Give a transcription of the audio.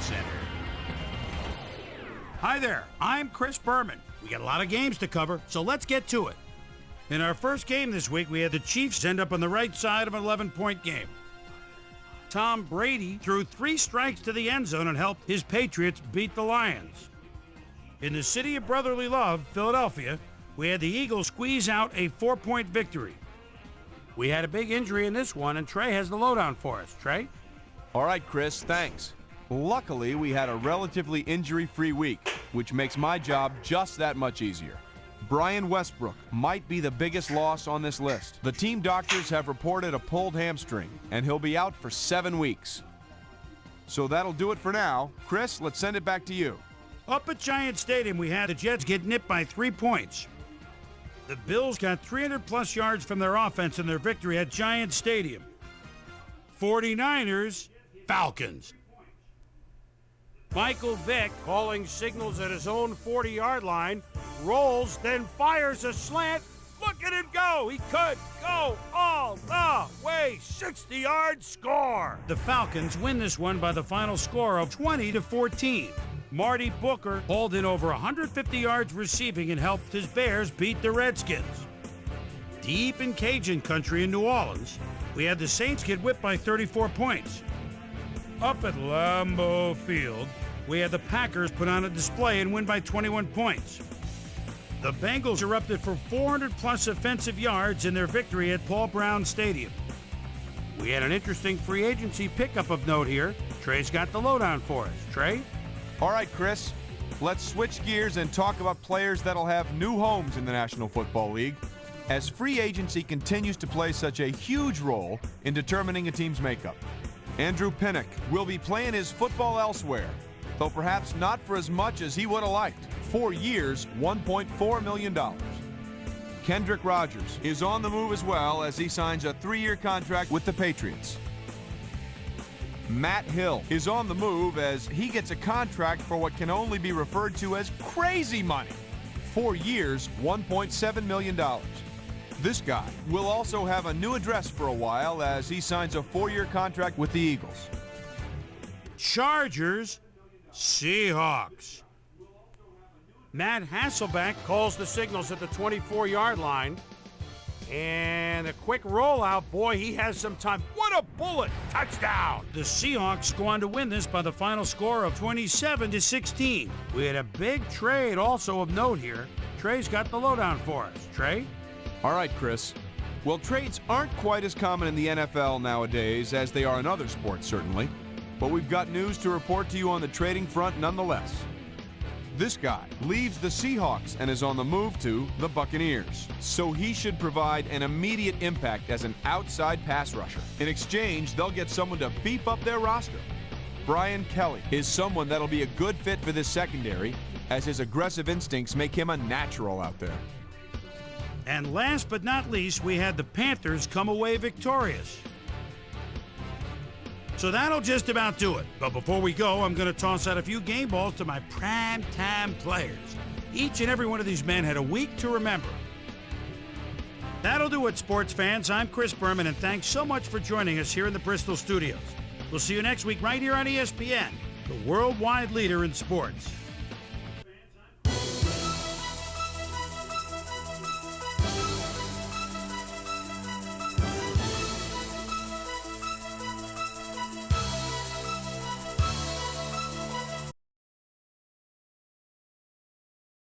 Center. Hi there, I'm Chris Berman. We got a lot of games to cover, so let's get to it. In our first game this week, we had the Chiefs end up on the right side of an 11-point game. Tom Brady threw 3 strikes to the end zone and helped his Patriots beat the Lions. In the city of brotherly love, Philadelphia, we had the Eagles squeeze out a 4-point victory. We had a big injury in this one, and Trey has the lowdown for us. Trey? All right, Chris, thanks. Luckily, we had a relatively injury-free week, which makes my job just that much easier. Brian Westbrook might be the biggest loss on this list. The team doctors have reported a pulled hamstring, and he'll be out for 7 weeks. So that'll do it for now. Chris, let's send it back to you. Up at Giant Stadium, we had the Jets get nipped by 3 points. The Bills got 300-plus yards from their offense in their victory at Giant Stadium. 49ers, Falcons. Michael Vick, calling signals at his own 40-yard line, rolls, then fires a slant. Look at him go! He could go all the way. 60-yard score. The Falcons win this one by the final score of 20-14. Marty Booker hauled in over 150 yards receiving and helped his Bears beat the Redskins. Deep in Cajun country in New Orleans, we had the Saints get whipped by 34 points. Up at Lambeau Field, we had the Packers put on a display and win by 21 points. The Bengals erupted for 400-plus offensive yards in their victory at Paul Brown Stadium. We had an interesting free agency pickup of note here. Trey's got the lowdown for us. Trey? All right, Chris, let's switch gears and talk about players that'll have new homes in the National Football League, as free agency continues to play such a huge role in determining a team's makeup. Andrew Pinnock will be playing his football elsewhere, though perhaps not for as much as he would have liked. 4 years, $1.4 million. Kendrick Rogers is on the move as well as he signs a 3-year contract with the Patriots. Matt Hill is on the move as he gets a contract for what can only be referred to as crazy money. 4 years, $1.7 million. This guy will also have a new address for a while as he signs a 4-year contract with the Eagles. Chargers, Seahawks. Matt Hasselbeck calls the signals at the 24-yard line. And a quick rollout. Boy, he has some time. What a bullet! Touchdown! The Seahawks go on to win this by the final score of 27-16. We had a big trade also of note here. Trey's got the lowdown for us. Trey? All right, Chris. Well, trades aren't quite as common in the NFL nowadays as they are in other sports, certainly. But we've got news to report to you on the trading front nonetheless. This guy leaves the Seahawks and is on the move to the Buccaneers. So he should provide an immediate impact as an outside pass rusher. In exchange, they'll get someone to beef up their roster. Brian Kelly is someone that'll be a good fit for this secondary, as his aggressive instincts make him a natural out there. And last but not least, we had the Panthers come away victorious. So that'll just about do it. But before we go, I'm going to toss out a few game balls to my prime-time players. Each and every one of these men had a week to remember. That'll do it, sports fans. I'm Chris Berman, and thanks so much for joining us here in the Bristol studios. We'll see you next week right here on ESPN, the worldwide leader in sports.